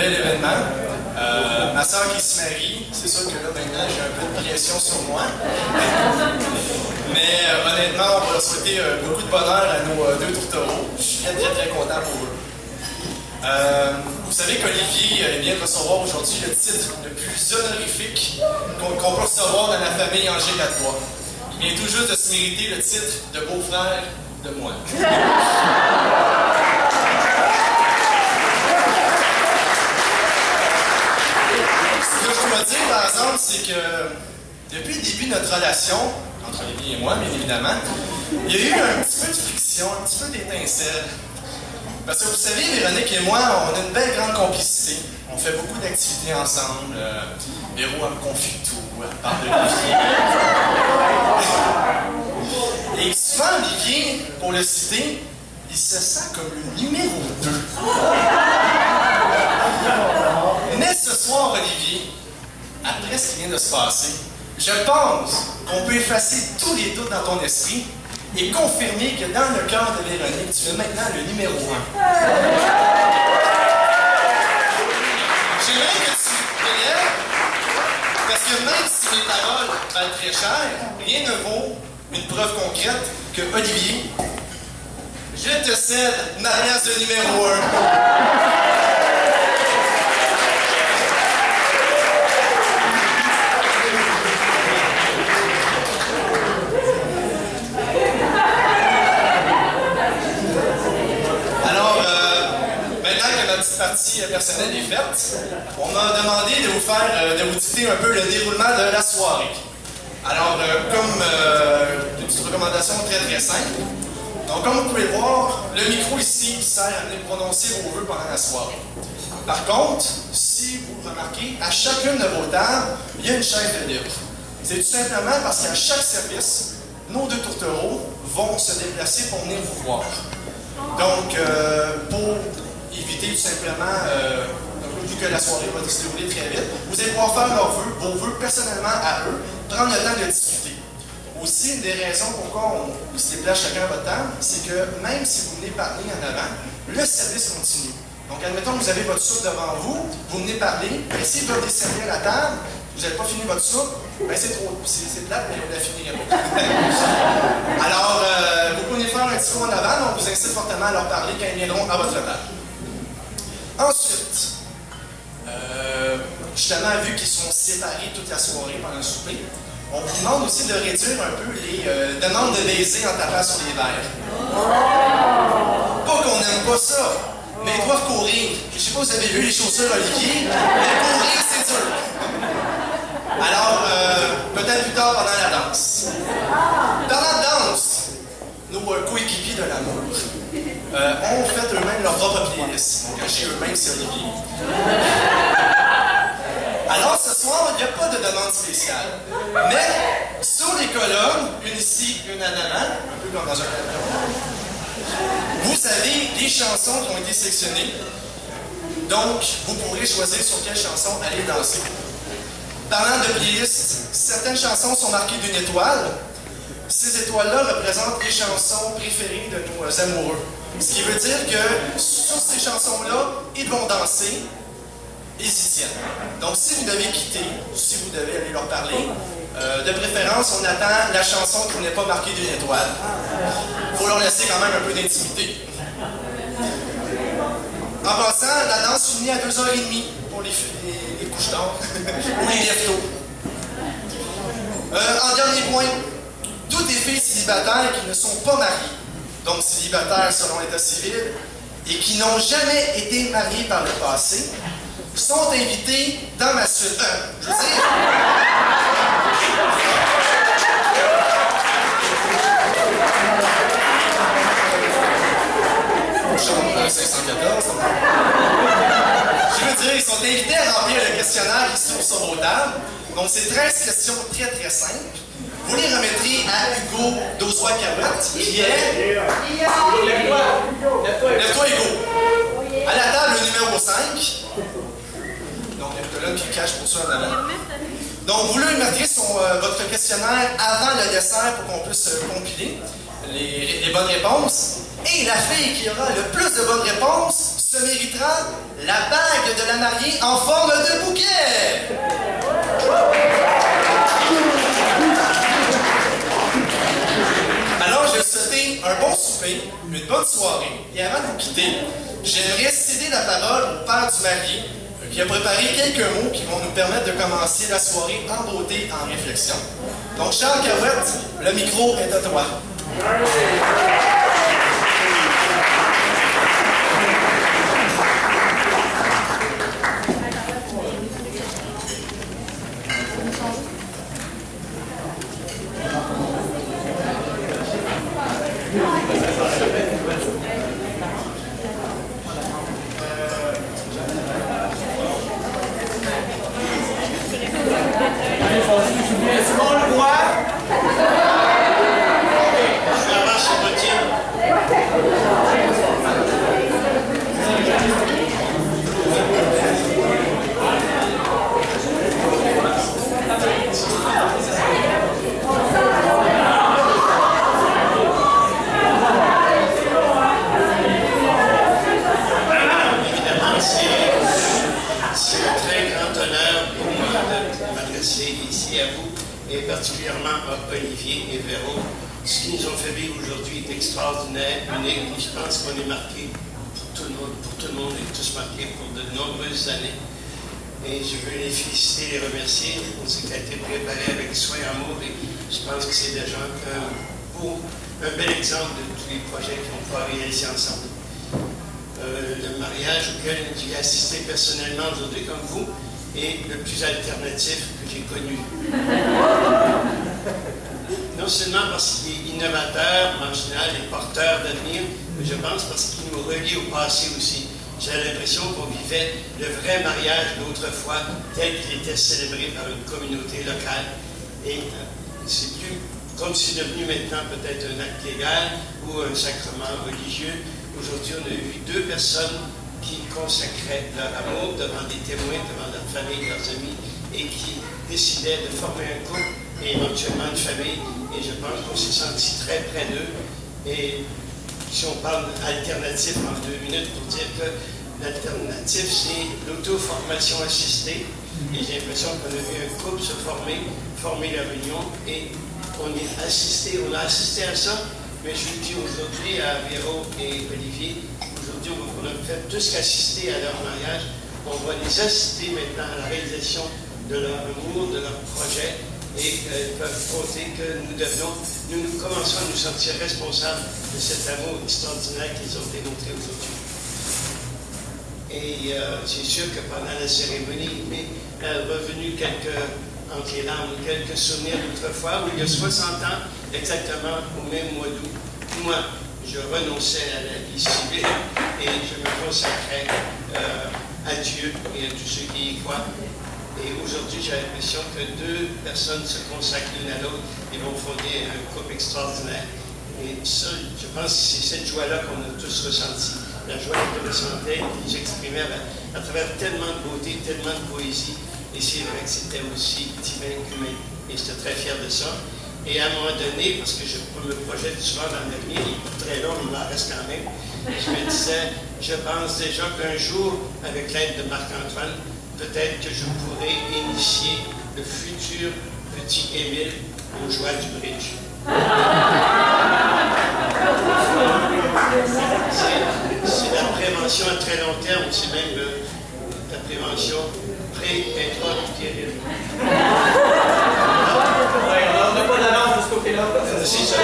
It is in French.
bel événement. Ma soeur qui se marie, c'est sûr que là maintenant j'ai un peu de pression sur moi. Mais honnêtement, on va souhaiter beaucoup de bonheur à nos deux tourtereaux. Je suis très content pour eux. Vous savez qu'Olivier vient de recevoir aujourd'hui le titre le plus honorifique qu'on peut recevoir dans la famille Angers-Gatois. Il vient tout juste de se mériter le titre de beau-frère de moi. Ce que je dois dire, par exemple, c'est que depuis le début de notre relation, entre Olivier et moi, bien évidemment, il y a eu un petit peu de friction, un petit peu d'étincelle. Parce que vous savez, Véronique et moi, on a une belle grande complicité. On fait beaucoup d'activités ensemble. Véro, elle me confie tout, elle parle d'Olivier. Et souvent, Olivier, pour le citer, il se sent comme le numéro 2. Mais ce soir, Olivier, après ce qui vient de se passer, je pense qu'on peut effacer tous les doutes dans ton esprit et confirmer que dans le cœur de Véronique, tu es maintenant le numéro 1. J'aimerais que tu te lèves, parce que même si mes paroles valent très cher, rien ne vaut une preuve concrète que Olivier, je te cède ma place de numéro 1. Partie personnelle est faite, on m'a demandé de vous dicter un peu le déroulement de la soirée. Alors, comme une petite recommandation très simple, donc comme vous pouvez le voir, le micro ici sert à venir prononcer vos vœux pendant la soirée. Par contre, si vous remarquez, à chacune de vos tables, il y a une chaise de libre. C'est tout simplement parce qu'à chaque service, nos deux tourtereaux vont se déplacer pour venir vous voir. Donc, pour éviter tout simplement, vu que la soirée va se dérouler très vite, vous allez pouvoir faire vos vœux personnellement à eux, prendre le temps de discuter. Aussi, une des raisons pourquoi on se déplace chacun à votre table, c'est que même si vous venez parler en avant, le service continue. Donc, admettons que vous avez votre soupe devant vous, vous venez parler, et si vous devez servir à la table, vous n'avez pas fini votre soupe, ben c'est plate, mais vous la finirez pas. Alors, vous pouvez faire un discours en avant, donc vous incite fortement à leur parler quand ils viendront à votre table. Ensuite, justement, vu qu'ils sont séparés toute la soirée pendant le souper, on vous demande aussi de réduire un peu les demandes de baiser en tapant sur les verres. Pas qu'on n'aime pas ça, mais ils doivent courir. Je sais pas si vous avez vu les chaussures Olivier, mais courir, c'est dur. Alors, peut-être plus tard pendant la danse. Pendant la danse, nos coéquipiers de l'amour ont fait eux-mêmes leur propre playlist. Donc, chez eux-mêmes, c'est Olivier. Alors, ce soir, il n'y a pas de demande spéciale. Mais, sur les colonnes, une ici, une en avant, un peu comme dans un avion, vous avez des chansons qui ont été sélectionnées. Donc, vous pourrez choisir sur quelle chanson aller danser. Parlant de playlist, certaines chansons sont marquées d'une étoile. Ces étoiles-là représentent les chansons préférées de nos amoureux. Ce qui veut dire que sur ces chansons-là, ils vont danser et s'y tiennent. Donc si vous devez quitter, ou si vous devez aller leur parler, de préférence, on attend la chanson qui n'est pas marquée d'une étoile. Il faut leur laisser quand même un peu d'intimité. En passant, la danse finit à 2h30 pour les couches tard ou les lève-tôt. En dernier point, toutes les filles célibataires qui ne sont pas mariées, donc célibataires selon l'état civil, et qui n'ont jamais été mariées par le passé, sont invitées dans ma suite. Je veux dire... Chambre 514. Je veux dire, ils sont invités à remplir le questionnaire qui se trouve sur vos tables. Donc, c'est 13 questions très simples. Vous les remettrez à Hugo Dozois-Carouette, qui est... Lève-toi, Hugo. À la table numéro 5. Donc, il y a l'autre qui cache pour ça en avant. Donc, vous lui mettrez votre questionnaire avant le dessert pour qu'on puisse compiler les bonnes réponses. Et la fille qui aura le plus de bonnes réponses se méritera la bague de la mariée en forme de bouquet. Alors, je vais vous souhaiter un bon souper, une bonne soirée, et avant de vous quitter, j'aimerais céder la parole au père du marié, qui a préparé quelques mots qui vont nous permettre de commencer la soirée en beauté, en réflexion. Donc, Charles Carouette, le micro est à toi. Ici à vous et particulièrement à Olivier et Véro. Ce qu'ils nous ont fait vivre aujourd'hui est extraordinaire, unique, et je pense qu'on est marqué pour tout le monde est tous marqués pour de nombreuses années. Et je veux les féliciter, les remercier pour ce qui a été préparé avec soin et amour. Et je pense que c'est déjà un bel exemple de tous les projets qu'on pourra réaliser ensemble. Le mariage auquel j'ai assisté personnellement aujourd'hui comme vous est le plus alternatif que j'ai connu. Non seulement parce qu'il est innovateur, marginal et porteur d'avenir, mais je pense parce qu'il nous relie au passé aussi. J'ai l'impression qu'on vivait le vrai mariage d'autrefois, tel qu'il était célébré par une communauté locale. Et c'est plus comme c'est devenu maintenant peut-être un acte légal ou un sacrement religieux. Aujourd'hui, on a eu deux personnes qui consacraient leur amour devant des témoins, devant leur famille, leurs amis, et qui décidaient de former un couple et éventuellement une famille. Et je pense qu'on s'est senti très près d'eux. Et si on parle d'alternative en 2 minutes pour dire que l'alternative, c'est l'auto-formation assistée. Et j'ai l'impression qu'on a vu un couple se former leur union, et on a assisté à ça. Mais je le dis aujourd'hui à Véro et Olivier, aujourd'hui on a fait plus qu'assister à leur mariage, on va les assister maintenant à la réalisation de leur amour, de leur projet, et ils peuvent compter que nous commençons à nous sentir responsables de cet amour extraordinaire qu'ils ont démontré aujourd'hui. Et c'est sûr que pendant la cérémonie, il m'est revenu entre les larmes, quelques souvenirs d'autrefois, où il y a 60 ans, exactement au même mois d'août, moi, je renonçais à la vie civile et je me consacrais à Dieu et à tous ceux qui y croient. Et aujourd'hui, j'ai l'impression que 2 personnes se consacrent l'une à l'autre et vont fonder un couple extraordinaire. Et ça, je pense que c'est cette joie-là qu'on a tous ressentie. La joie que je ressentais, que j'exprimais à travers tellement de beauté, tellement de poésie. Et c'est vrai que c'était aussi divin qu'humain. Et j'étais très fier de ça. Et à un moment donné, parce que je me projette souvent dans l'avenir, il est pas très long, il m'en reste quand même, je me disais, je pense déjà qu'un jour, avec l'aide de Marc-Antoine, peut-être que je pourrais initier le futur petit Émile aux joies du bridge. C'est la prévention à très long terme, c'est même la prévention pré-intra-utérine. On n'a pas d'annonce de ce côté-là. C'est ça.